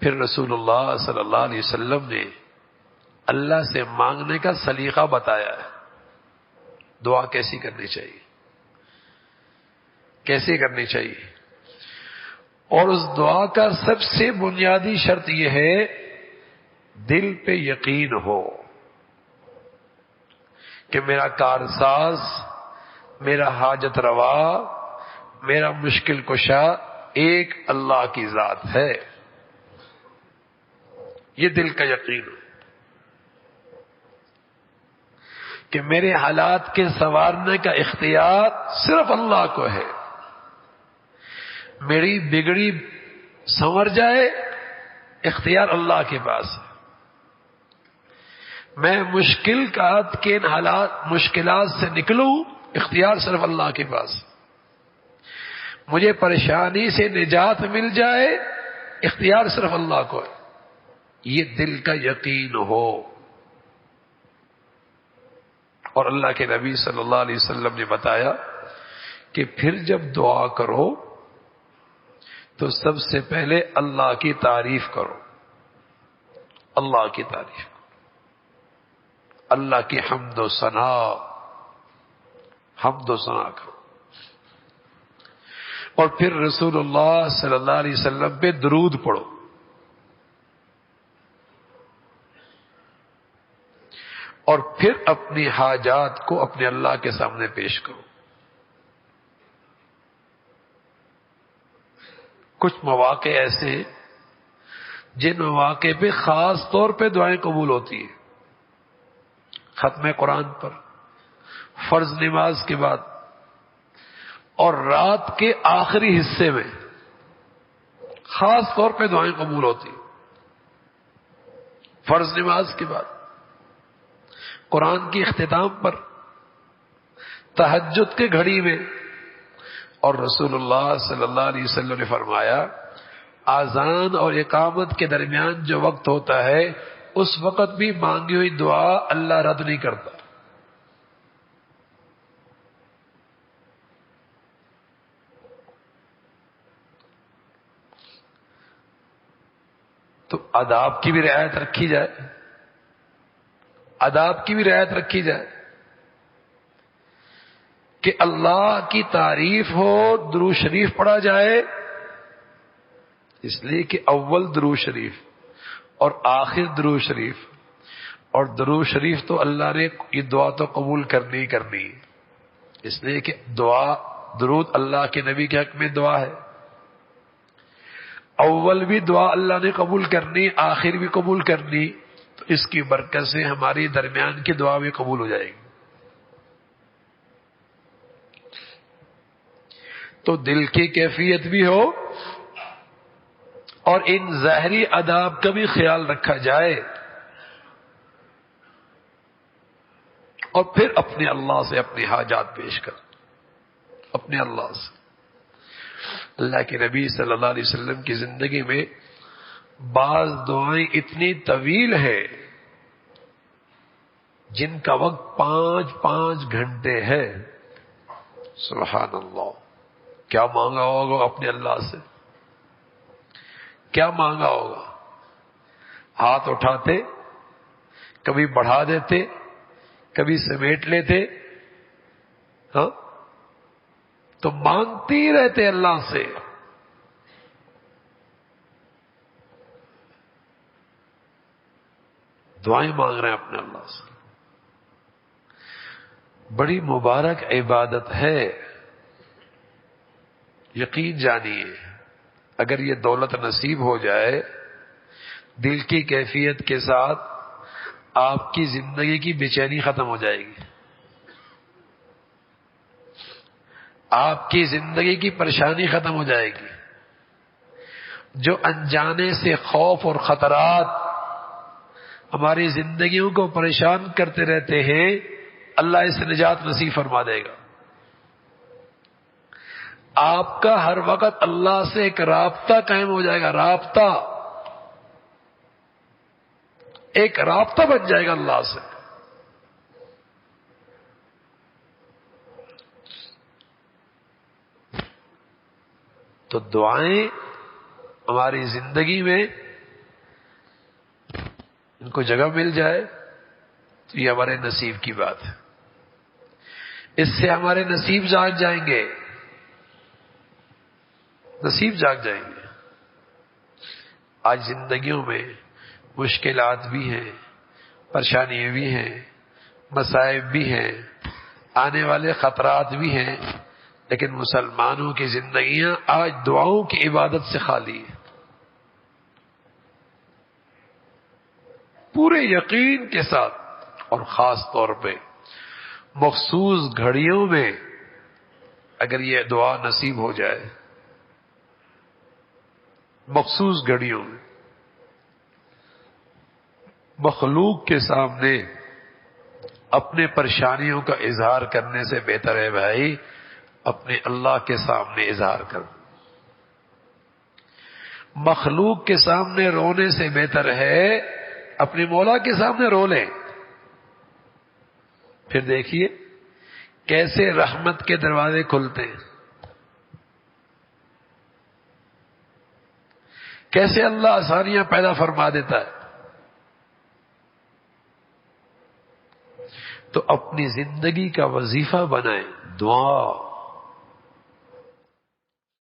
پھر رسول اللہ صلی اللہ علیہ وسلم نے اللہ سے مانگنے کا سلیقہ بتایا ہے، دعا کیسی کرنی چاہیے، کیسے کرنی چاہیے. اور اس دعا کا سب سے بنیادی شرط یہ ہے دل پہ یقین ہو کہ میرا کارساز، میرا حاجت روا، میرا مشکل کشا ایک اللہ کی ذات ہے. یہ دل کا یقین ہو کہ میرے حالات کے سنوارنے کا اختیار صرف اللہ کو ہے. میری بگڑی سنور جائے اختیار اللہ کے پاس ہے. میں مشکلات سے نکلوں اختیار صرف اللہ کے پاس ہے. مجھے پریشانی سے نجات مل جائے اختیار صرف اللہ کو ہے. یہ دل کا یقین ہو. اور اللہ کے نبی صلی اللہ علیہ وسلم نے بتایا کہ پھر جب دعا کرو تو سب سے پہلے اللہ کی تعریف کرو، اللہ کی تعریف کرو، اللہ کی حمد و ثنا کرو. اور پھر رسول اللہ صلی اللہ علیہ وسلم پہ درود پڑھو. اور پھر اپنی حاجات کو اپنے اللہ کے سامنے پیش کرو. کچھ مواقع ایسے ہیں جن مواقع پہ خاص طور پہ دعائیں قبول ہوتی ہیں. ختم قرآن پر، فرض نماز کے بعد، اور رات کے آخری حصے میں خاص طور پہ دعائیں قبول ہوتی ہیں. فرض نماز کے بعد، قرآن کی اختتام پر، تہجد کے گھڑی میں. اور رسول اللہ صلی اللہ علیہ وسلم نے فرمایا اذان اور اقامت کے درمیان جو وقت ہوتا ہے اس وقت بھی مانگی ہوئی دعا اللہ رد نہیں کرتا. تو آداب کی بھی رعایت رکھی جائے، آداب کی بھی رعایت رکھی جائے کہ اللہ کی تعریف ہو، درود شریف پڑھا جائے. اس لیے کہ اول درود شریف اور آخر درود شریف، اور درود شریف تو اللہ نے یہ دعا تو قبول کرنی ہی کرنی ہے. اس لیے کہ درود اللہ کے نبی کے حق میں دعا ہے. اول بھی دعا اللہ نے قبول کرنی، آخر بھی قبول کرنی، تو اس کی برکت سے ہماری درمیان کی دعا بھی قبول ہو جائے گی. تو دل کی کیفیت بھی ہو اور ان ظاہری آداب کا بھی خیال رکھا جائے. اور پھر اپنے اللہ سے اپنی حاجات پیش کر، اپنے اللہ سے. اللہ کے نبی صلی اللہ علیہ وسلم کی زندگی میں بعض دعائیں اتنی طویل ہیں جن کا وقت 5 گھنٹے ہے. سبحان اللہ. کیا مانگا ہوگا اپنے اللہ سے، کیا مانگا ہوگا. ہاتھ اٹھاتے، کبھی بڑھا دیتے، کبھی سمیٹ لیتے، ہاں، تو مانگتے ہی رہتے اللہ سے. دعائیں مانگ رہے ہیں اپنے اللہ سے. بڑی مبارک عبادت ہے. یقین جانیے اگر یہ دولت نصیب ہو جائے، دل کی کیفیت کے ساتھ آپ کی زندگی کی بے چینی ختم ہو جائے گی، آپ کی زندگی کی پریشانی ختم ہو جائے گی. جو انجانے سے خوف اور خطرات ہماری زندگیوں کو پریشان کرتے رہتے ہیں، اللہ اس سے نجات نصیب فرما دے گا. آپ کا ہر وقت اللہ سے ایک رابطہ قائم ہو جائے گا. رابطہ، ایک رابطہ بن جائے گا اللہ سے. تو دعائیں ہماری زندگی میں ان کو جگہ مل جائے تو یہ ہمارے نصیب کی بات ہے، اس سے ہمارے نصیب جاگ جائیں گے، نصیب جاگ جائیں گے۔ آج زندگیوں میں مشکلات بھی ہیں، پریشانیاں بھی ہیں، مصائب بھی ہیں، آنے والے خطرات بھی ہیں، لیکن مسلمانوں کی زندگیاں آج دعاؤں کی عبادت سے خالی ہیں۔ پورے یقین کے ساتھ، اور خاص طور پہ مخصوص گھڑیوں میں اگر یہ دعا نصیب ہو جائے، مخصوص گھڑیوں میں مخلوق کے سامنے اپنے پریشانیوں کا اظہار کرنے سے بہتر ہے بھائی اپنے اللہ کے سامنے اظہار کر۔ مخلوق کے سامنے رونے سے بہتر ہے اپنے مولا کے سامنے رو لیں، پھر دیکھیے کیسے رحمت کے دروازے کھلتے ہیں، کیسے اللہ آسانیاں پیدا فرما دیتا ہے۔ تو اپنی زندگی کا وظیفہ بنائیں دعا،